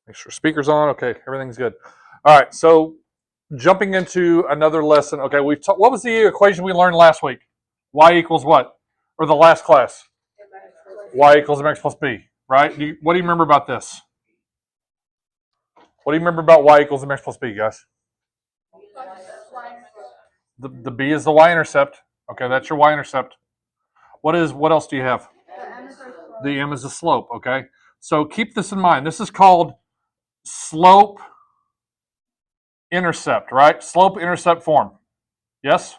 Make sure speaker's on. Okay, everything's good. All right, so jumping into another lesson. Okay, what was the equation we learned last week? Y equals what? Or the last class? Y equals mx plus b, right? What do you remember about this? What do you remember about y equals mx plus b, guys? The b is the y-intercept. Okay, that's your y-intercept. What else do you have? The m is the slope, okay? So keep this in mind. This is called slope intercept, right? Slope intercept form. Yes?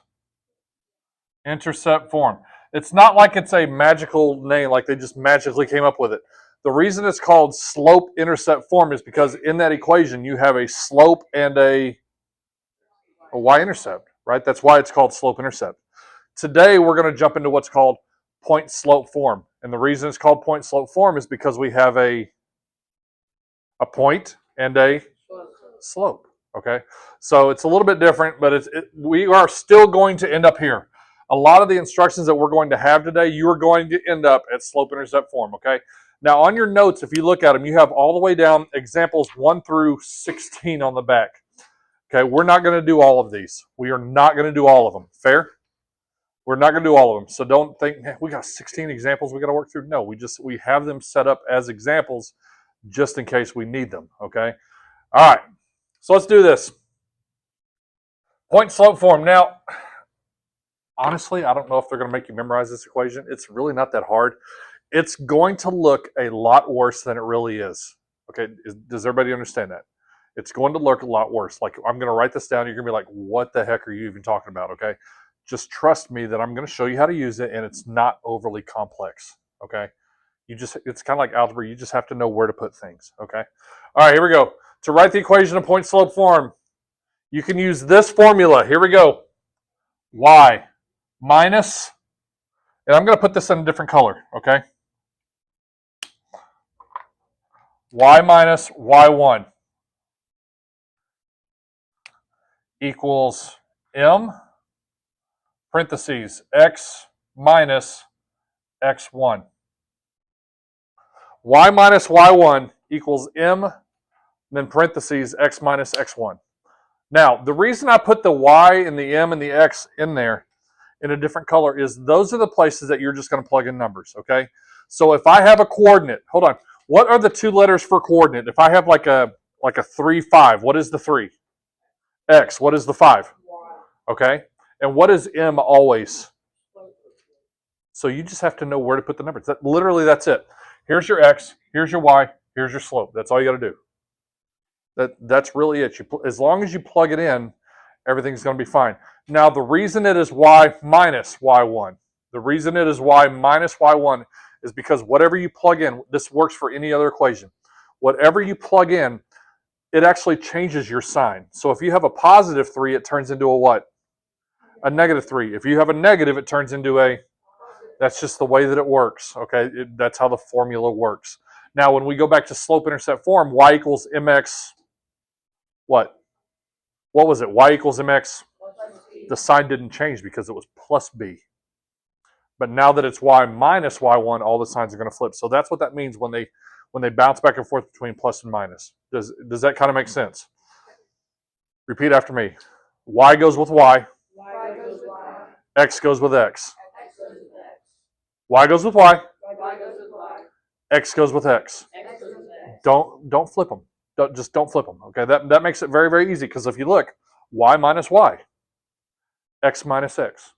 Intercept form. It's not like it's a magical name, like they just magically came up with it. The reason it's called slope intercept form is because in that equation you have a slope and a y-intercept, right? That's why it's called slope intercept. Today we're going to jump into what's called point slope form. And the reason it's called point slope form is because we have a point and a slope. Okay, so it's a little bit different, but we are still going to end up here. A lot of the instructions that we're going to have today, you are going to end up at slope intercept form. Okay, now on your notes, if you look at them, you have all the way down examples 1 through 16 on the back. Okay, we're not going to do all of these. We are not going to do all of them. Fair? We're not going to do all of them. So don't think we got 16 examples we got to work through. No, we have them set up as examples just in case we need them. Okay. All right. So let's do this. Point slope form. Now, honestly, I don't know if they're going to make you memorize this equation. It's really not that hard. It's going to look a lot worse than it really is. Okay. Does everybody understand that? It's going to look a lot worse. Like I'm going to write this down. You're going to be like, what the heck are you even talking about? Okay. Just trust me that I'm going to show you how to use it and it's not overly complex. Okay. It's kind of like algebra. You just have to know where to put things. Okay. All right. Here we go. To write the equation in point slope form, you can use this formula. Here we go. Y minus, and I'm going to put this in a different color. Okay. Y minus Y1 equals M parentheses X minus X1. Y minus Y1 equals M, then parentheses X minus X1. Now, the reason I put the Y and the M and the X in there in a different color is those are the places that you're just going to plug in numbers, okay? So if I have a coordinate, hold on. What are the two letters for coordinate? If I have like a 3, 5, what is the 3? X. What is the 5? Okay? And what is M always? So you just have to know where to put the numbers. Literally, that's it. Here's your X, here's your Y, here's your slope. That's all you got to do. That's really it. As long as you plug it in, everything's going to be fine. Now, the reason it is y minus y1, the reason it is y minus y1 is because whatever you plug in, this works for any other equation. Whatever you plug in, it actually changes your sign. So if you have a positive 3, it turns into a what? A negative 3. If you have a negative, it turns into a, that's just the way that it works. Okay, that's how the formula works. Now, when we go back to slope intercept form, y equals mx, what? What was it? Y equals mx. The sign didn't change because it was plus b. But now that it's y minus y1, all the signs are going to flip. So that's what that means when they bounce back and forth between plus and minus. Does that kind of make sense? Repeat after me. Y goes with y. X goes with x. Y goes with y. X goes with x. Don't flip them. Don't flip them. Okay, that makes it very, very easy because if you look, y minus y, x minus x.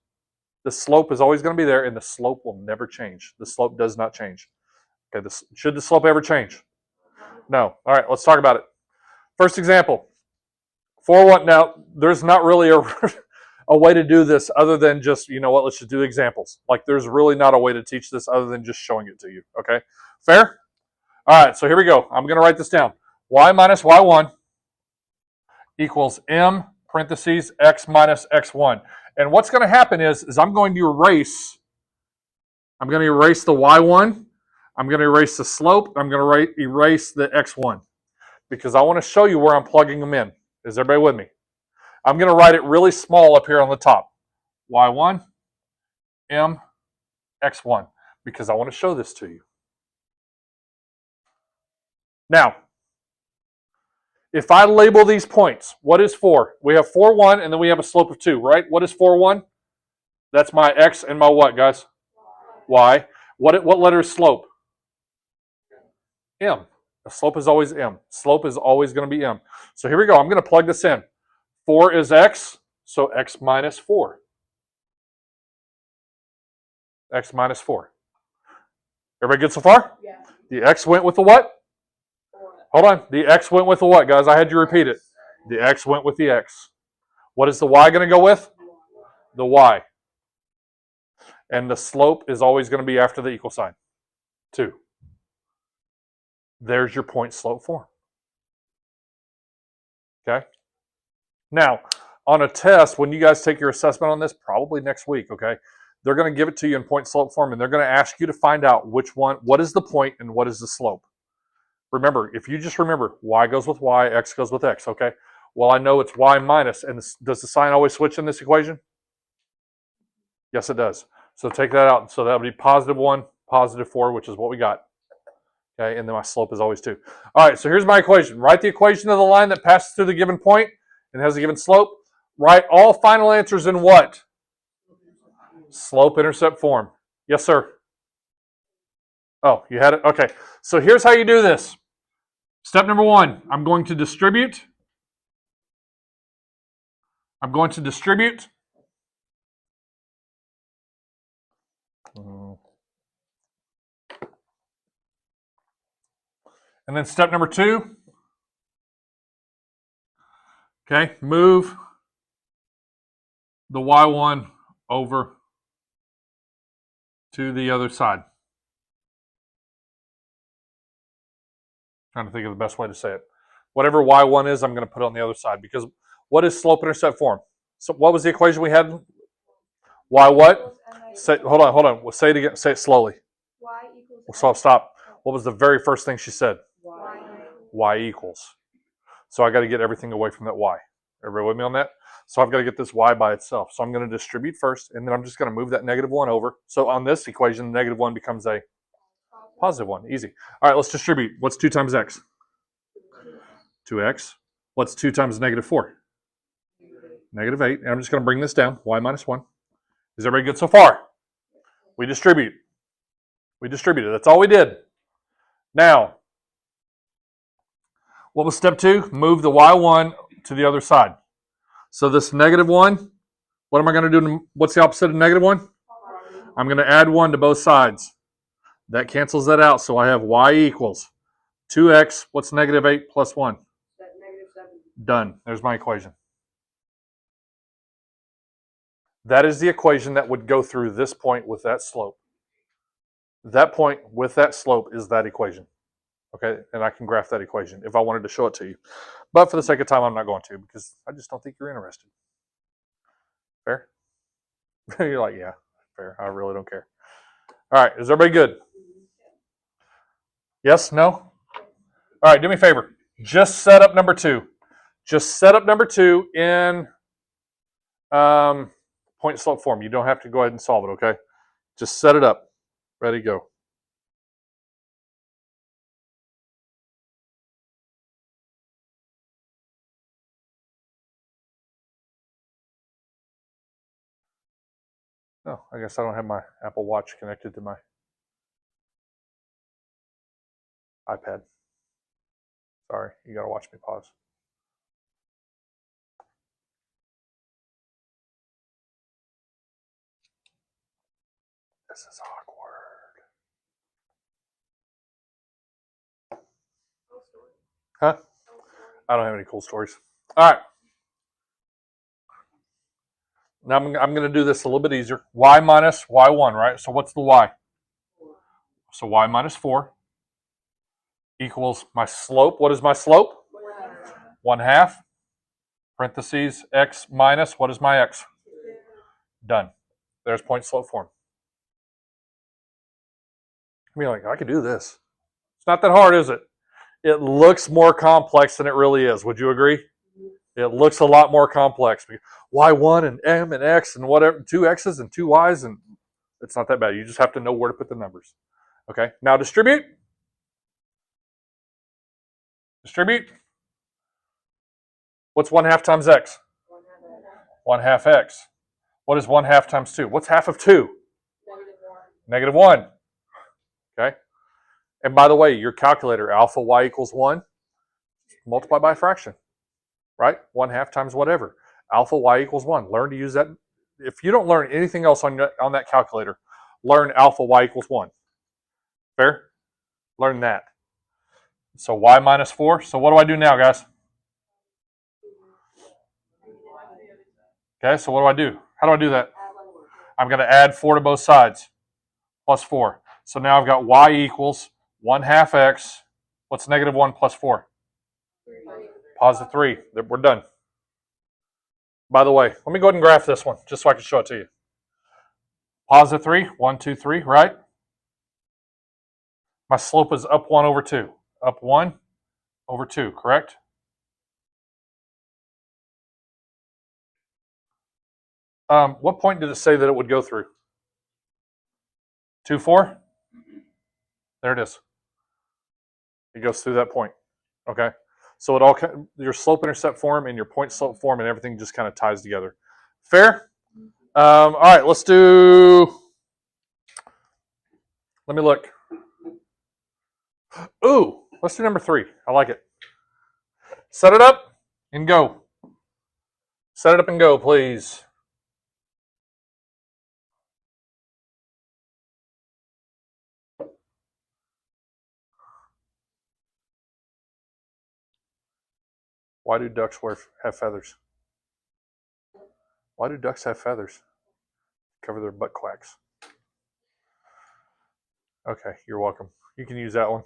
The slope is always going to be there, and the slope will never change. The slope does not change. Okay, should the slope ever change? No. All right, let's talk about it. First example. 4-1. Now, there's not really a way to do this other than just, you know what, let's just do examples. Like, there's really not a way to teach this other than just showing it to you. Okay? Fair? All right, so here we go. I'm going to write this down. Y minus Y1 equals M parentheses X minus X1. And what's going to happen is I'm going to erase the Y1. I'm going to erase the slope. I'm going to erase the X1 because I want to show you where I'm plugging them in. Is everybody with me? I'm going to write it really small up here on the top. Y1, M, X1, because I want to show this to you. Now, If I label these points, what is 4? We have 4, 1, and then we have a slope of 2, right? What is 4, 1? That's my x and my what, guys? Y. What letter is slope? M. The slope is always M. Slope is always going to be M. So here we go. I'm going to plug this in. 4 is x, so x minus 4. X minus 4. Everybody good so far? Yeah. The x went with the what? 4. Hold on. The x went with the what, guys? I had you repeat it. The x went with the x. What is the y going to go with? The y. And the slope is always going to be after the equal sign. 2. There's your point slope form. Okay? Now, on a test, when you guys take your assessment on this, probably next week, okay, they're going to give it to you in point slope form, and they're going to ask you to find out which one, what is the point and what is the slope. Remember, if you just remember, y goes with y, x goes with x, okay? Well, I know it's y minus, and does the sign always switch in this equation? Yes, it does. So take that out. So that would be positive 1, positive 4, which is what we got. Okay, and then my slope is always 2. All right, so here's my equation. Write the equation of the line that passes through the given point and has a given slope. Write all final answers in what? Slope-intercept form. Yes, sir. Oh, you had it? Okay. So here's how you do this. Step number 1, I'm going to distribute. I'm going to distribute. And then step number 2, okay, move the y1 over to the other side. Trying to think of the best way to say it. Whatever y1 is, I'm going to put it on the other side, because what is slope-intercept form? So what was the equation we had? Y what? Say, hold on. We'll say it again. Say it slowly. Y equals Stop. What was the very first thing she said? Y. Y equals. So I got to get everything away from that y. Everybody with me on that? So I've got to get this y by itself. So I'm going to distribute first, and then I'm just going to move that negative 1 over. So on this equation, the negative 1 becomes a positive 1. Easy. All right, let's distribute. What's 2 times x? 2x. What's 2 times negative 4? Negative 8. And I'm just going to bring this down. Y minus 1. Is everybody good so far? We distribute. We distributed. That's all we did. Now, what was step 2? Move the y1 to the other side. So this negative 1, what am I going to do? What's the opposite of negative 1? I'm going to add 1 to both sides. That cancels that out. So I have y equals 2x. What's negative 8 plus 1? Negative 7. Done. There's my equation. That is the equation that would go through this point with that slope. That point with that slope is that equation. Okay, and I can graph that equation if I wanted to show it to you. But for the sake of time, I'm not going to, because I just don't think you're interested. Fair? You're like, yeah, fair. I really don't care. All right, is everybody good? Yes? No? All right, do me a favor. Just set up number 2. Just set up number 2 in point slope form. You don't have to go ahead and solve it, okay? Just set it up. Ready, go. Oh, I guess I don't have my Apple Watch connected to my iPad. Sorry, you gotta watch me pause. This is awkward. Huh? I don't have any cool stories. All right. Now I'm going to do this a little bit easier. Y minus y1, right? So what's the y? So y minus 4 equals my slope. What is my slope? 1/2. Parentheses x minus, what is my x? Done. There's point slope form. I mean, like, I could do this. It's not that hard, is it? It looks more complex than it really is. Would you agree? It looks a lot more complex. Y1 and M and X and whatever, 2 X's and 2 Y's, and it's not that bad. You just have to know where to put the numbers. Okay, now distribute. Distribute. What's 1/2 times x? 1/2 x. 1/2 x. What is 1/2 times 2? What's half of 2? -1. Okay. And by the way, your calculator, alpha y equals 1, multiply by a fraction, right? 1/2 times whatever. Alpha y equals 1. Learn to use that. If you don't learn anything else on that calculator, learn alpha y equals 1. Fair? Learn that. So y minus 4. So what do I do now, guys? Okay, so what do I do? How do I do that? I'm going to add 4 to both sides, plus 4. So now I've got y equals 1/2 x. What's -1 plus 4? Positive 3. We're done. By the way, let me go ahead and graph this one, just so I can show it to you. Positive 3, 1, 2, 3, right? My slope is up 1 over 2. Up 1 over 2, correct? What point did it say that it would go through? 2, 4? There it is. It goes through that point. Okay? So it all, your slope-intercept form and your point-slope form and everything just kind of ties together. Fair? All right, let's do, let me look. Ooh, let's do number 3. I like it. Set it up and go. Set it up and go, please. Why do ducks have feathers? Why do ducks have feathers? Cover their butt quacks. Okay, you're welcome. You can use that one.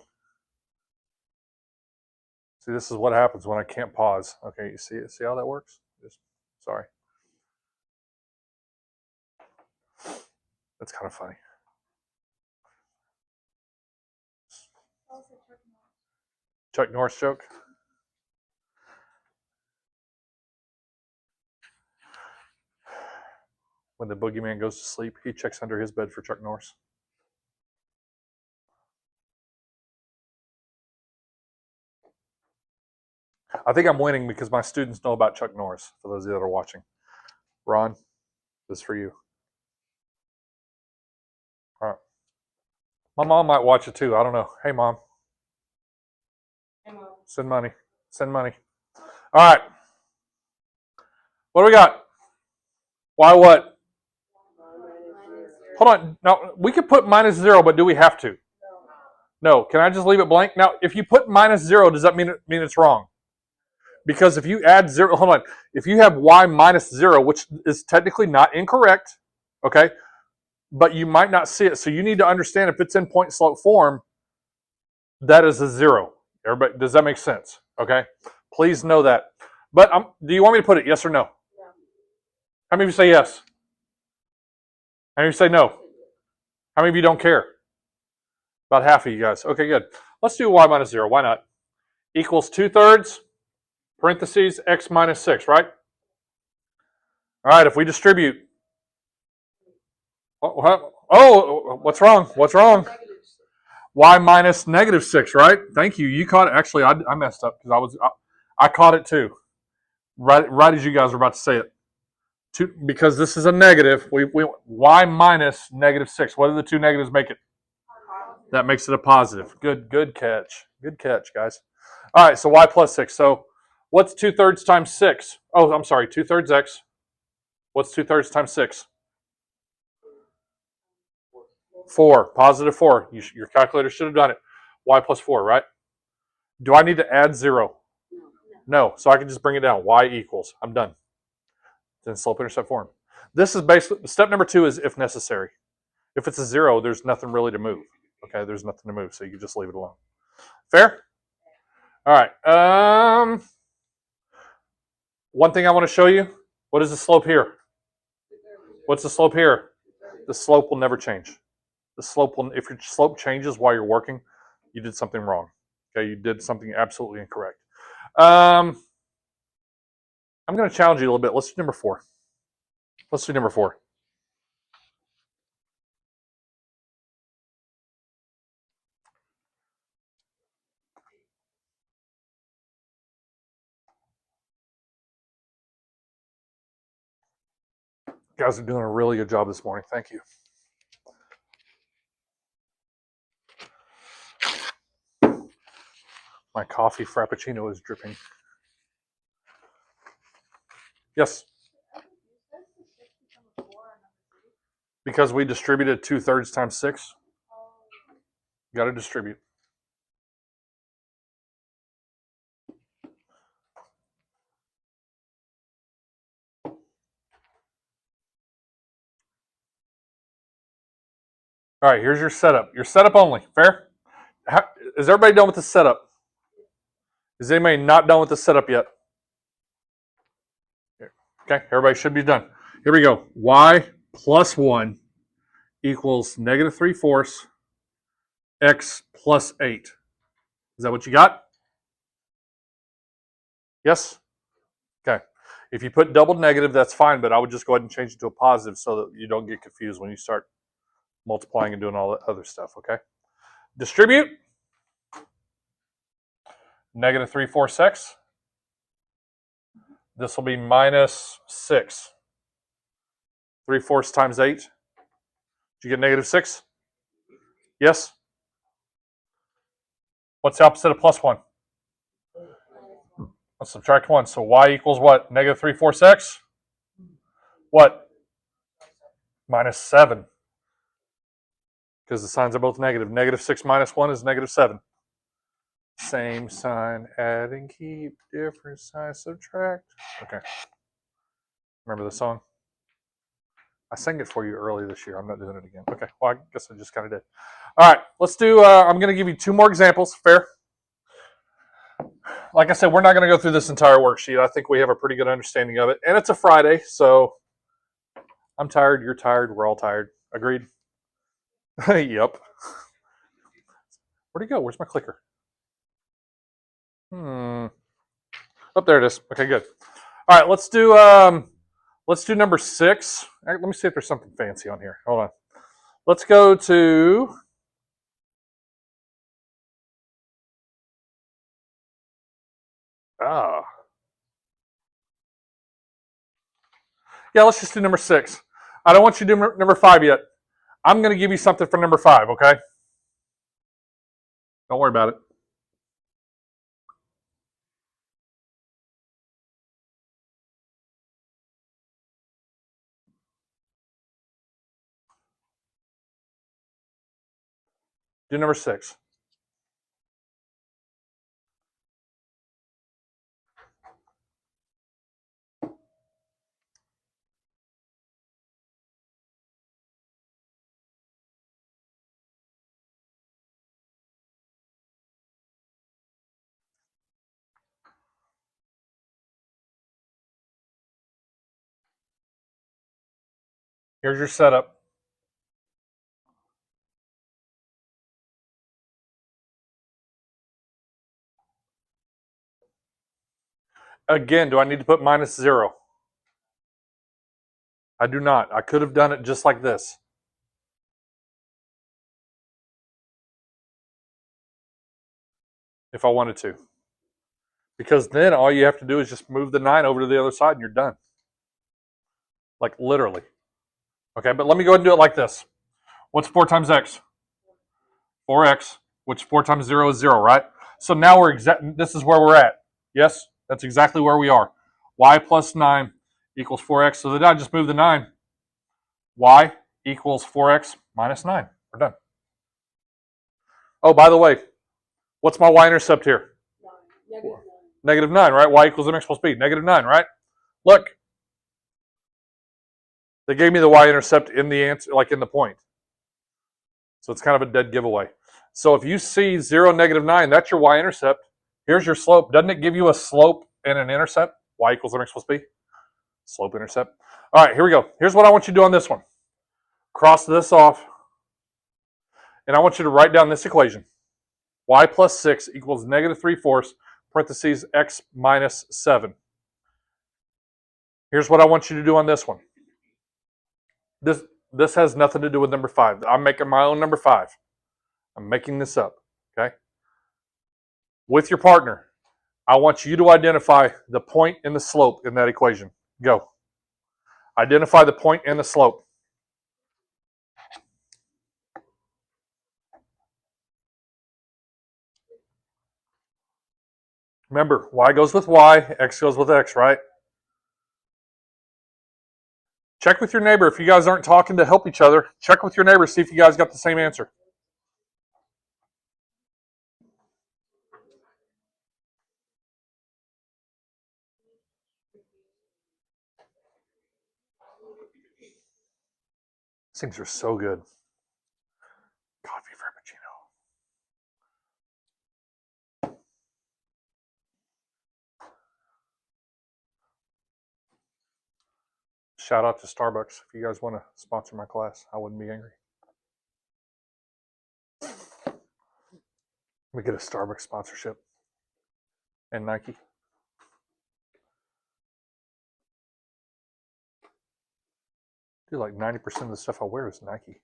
See, this is what happens when I can't pause. Okay, you see it? See how that works? Sorry. That's kind of funny. Chuck Norris joke? When the boogeyman goes to sleep, he checks under his bed for Chuck Norris. I think I'm winning because my students know about Chuck Norris, for those of you that are watching. Ron, this is for you. All right. My mom might watch it too. I don't know. Hey, Mom. Hey, Mom. Send money. Send money. All right. What do we got? Why what? Hold on. Now, we could put -0, but do we have to? No. Can I just leave it blank? Now, if you put -0, does that mean it's wrong? Because if you add 0, hold on. If you have y minus 0, which is technically not incorrect, okay, but you might not see it. So you need to understand if it's in point slope form, that is a 0. Everybody, does that make sense? Okay. Please know that. But do you want me to put it yes or no? How many of you say yes? How many of you say no? How many of you don't care? About half of you guys. Okay, good. Let's do y minus 0. Why not? Equals 2/3, parentheses, x minus 6, right? All right, if we distribute. Oh, what's wrong? What's wrong? Y minus -6, right? Thank you. You caught it. Actually, I messed up because I caught it too. Right as you guys were about to say it. Because this is a negative, we y minus -6. What do the two negatives make it? That makes it a positive. Good catch. Good catch, guys. All right, so y plus 6. So what's 2/3 times 6? Oh, I'm sorry, 2/3 x. What's 2/3 times 6? 4. Positive 4. Your calculator should have done it. Y plus 4, right? Do I need to add 0? No. So I can just bring it down. Y equals. I'm done. It's in slope-intercept form. This is basically, step number 2 is if necessary. If it's a 0, there's nothing really to move. Okay, there's nothing to move, so you can just leave it alone. Fair? All right. One thing I want to show you. What is the slope here? What's the slope here? The slope will never change. The slope will, if your slope changes while you're working, you did something wrong. Okay, you did something absolutely incorrect. I'm going to challenge you a little bit. Let's do number 4. Let's do number 4. guys are doing a really good job this morning. Thank you. My coffee frappuccino is dripping. Yes. Because we distributed 2/3 times 6. You got to distribute. All right, here's your setup. Your setup only. Fair? Is everybody done with the setup? Is anybody not done with the setup yet? Okay, everybody should be done. Here we go. Y plus 1 equals -3/4 x plus 8. Is that what you got? Yes? Okay. If you put double negative, that's fine, but I would just go ahead and change it to a positive so that you don't get confused when you start multiplying and doing all that other stuff, okay? Distribute. -3/4 x. This will be -6. 3/4 times 8. Did you get -6? Yes? What's the opposite of +1? Let's subtract 1. So y equals what? -3/4 x? What? -7. Because the signs are both negative. -6 minus 1 is -7. Same sign, add and keep, different sign, subtract. Okay. Remember the song? I sang it for you early this year. I'm not doing it again. Okay, well, I guess I just kind of did. All right, let's do, I'm going to give you 2 more examples. Fair? Like I said, we're not going to go through this entire worksheet. I think we have a pretty good understanding of it. And it's a Friday, so I'm tired, you're tired, we're all tired. Agreed? Yep. Where'd it go? Where's my clicker? Oh, there it is. Okay, good. All right, let's do number 6. Let me see if there's something fancy on here. Hold on. Let's go to yeah, let's just do number 6. I don't want you to do number 5 yet. I'm going to give you something for number 5, okay? Don't worry about it. Do number 6. Here's your setup. Again, do I need to put -0? I do not. I could have done it just like this. If I wanted to. Because then all you have to do is just move the 9 over to the other side and you're done. Like literally. Okay, but let me go ahead and do it like this. What's 4 times x? 4x, which 4 times 0 is 0, right? So now this is where we're at. Yes, that's exactly where we are. Y plus 9 equals 4x. So then I just move the 9. Y equals 4x minus 9. We're done. Oh, by the way, what's my y-intercept here? -9, right? Y equals mx plus b. -9, right? Look. They gave me the y-intercept in the answer, like in the point. So it's kind of a dead giveaway. So if you see 0, -9, that's your y-intercept. Here's your slope. Doesn't it give you a slope and an intercept? Y equals mx plus b. Slope intercept. All right, here we go. Here's what I want you to do on this one. Cross this off. And I want you to write down this equation. Y plus 6 equals -3/4, parentheses, x minus 7. Here's what I want you to do on this one. This has nothing to do with number 5. I'm making my own number 5. I'm making this up, okay? With your partner, I want you to identify the point and the slope in that equation. Go. Identify the point and the slope. Remember, y goes with y, x goes with x, right? Check with your neighbor. If you guys aren't talking to help each other, check with your neighbor, see if you guys got the same answer. These things are so good. Coffee Frappuccino. Shout out to Starbucks. If you guys want to sponsor my class, I wouldn't be angry. We get a Starbucks sponsorship. And Nike. Dude, like 90% of the stuff I wear is Nike.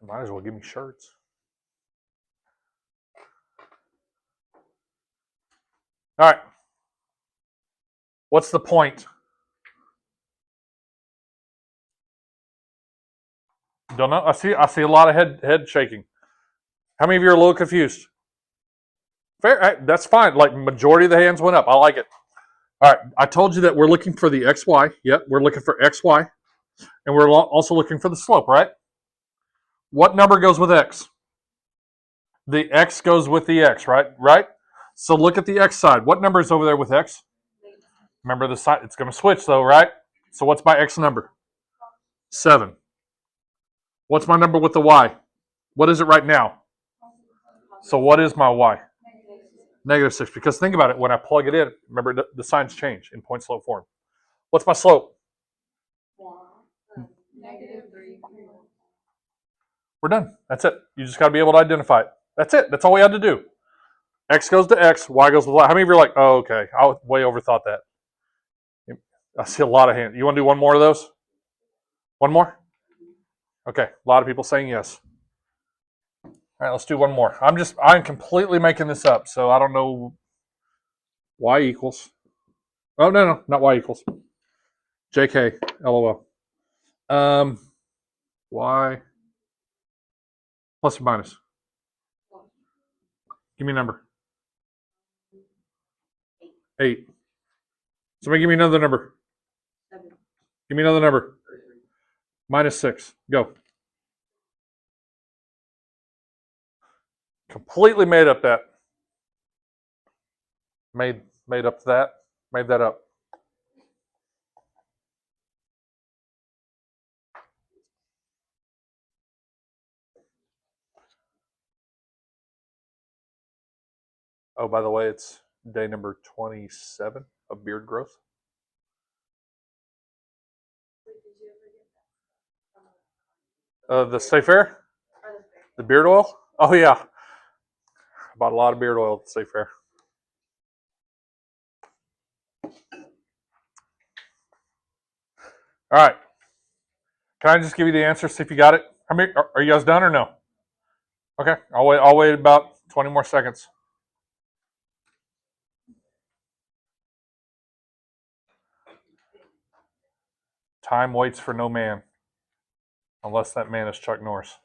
Might as well give me shirts. All right. What's the point? Don't know. I see a lot of head shaking. How many of you are a little confused? Fair. That's fine. Like majority of the hands went up. I like it. All right. I told you that we're looking for the XY. Yep. We're looking for XY. And we're also looking for the slope, right? What number goes with X? The X goes with the X, right? Right? So look at the X side. What number is over there with X? Remember the side. It's going to switch though, right? So what's my X number? 7. What's my number with the Y? What is it right now? So what is my Y? -6. Because think about it. When I plug it in, remember the signs change in point slope form. What's my slope? -3. We're done. That's it. You just got to be able to identify it. That's it. That's all we had to do. X goes to X, Y goes to Y. How many of you are like, oh, okay, I way overthought that? I see a lot of hands. You want to do one more of those? One more? Okay, a lot of people saying yes. All right, let's do one more. I'm completely making this up, so I don't know. Y equals. Oh, no, not Y equals. JK, LOL. Y plus or minus. Give me a number. 8. Somebody give me another number. 7. Give me another number. -6. Go. Completely made up that. Made up that. Made that up. Oh, by the way, it's day number 27 of beard growth. The State Fair? The beard oil? Oh, yeah. I bought a lot of beard oil at the State Fair. All right. Can I just give you the answer, see if you got it? How many, are you guys done or no? Okay, I'll wait about 20 more seconds. Time waits for no man, unless that man is Chuck Norris.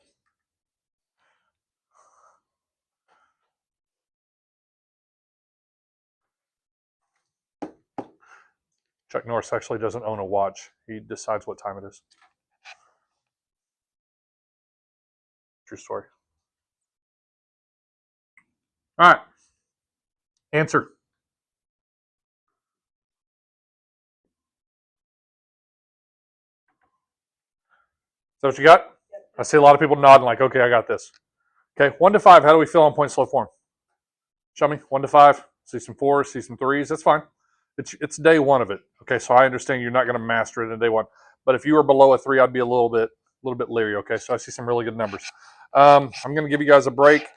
Chuck Norris actually doesn't own a watch. He decides what time it is. True story. All right. Answer. Is that what you got? I see a lot of people nodding like, okay, I got this. Okay, 1 to 5, how do we feel on point slope form? Show me, 1 to 5. See some 4s, see some 3s. That's fine. It's day 1 of it. Okay, so I understand you're not going to master it in day 1. But if you were below a 3, I'd be a little bit leery. Okay, so I see some really good numbers. I'm going to give you guys a break.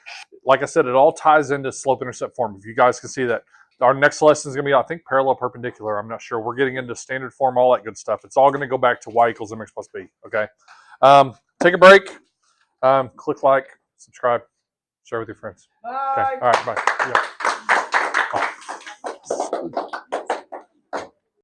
Like I said, it all ties into slope-intercept form. If you guys can see that. Our next lesson is going to be, I think, parallel perpendicular. I'm not sure. We're getting into standard form, all that good stuff. It's all going to go back to y equals mx plus b. Okay. Take a break. Click like, subscribe, share with your friends. Bye. Okay. All right. Bye. Yeah.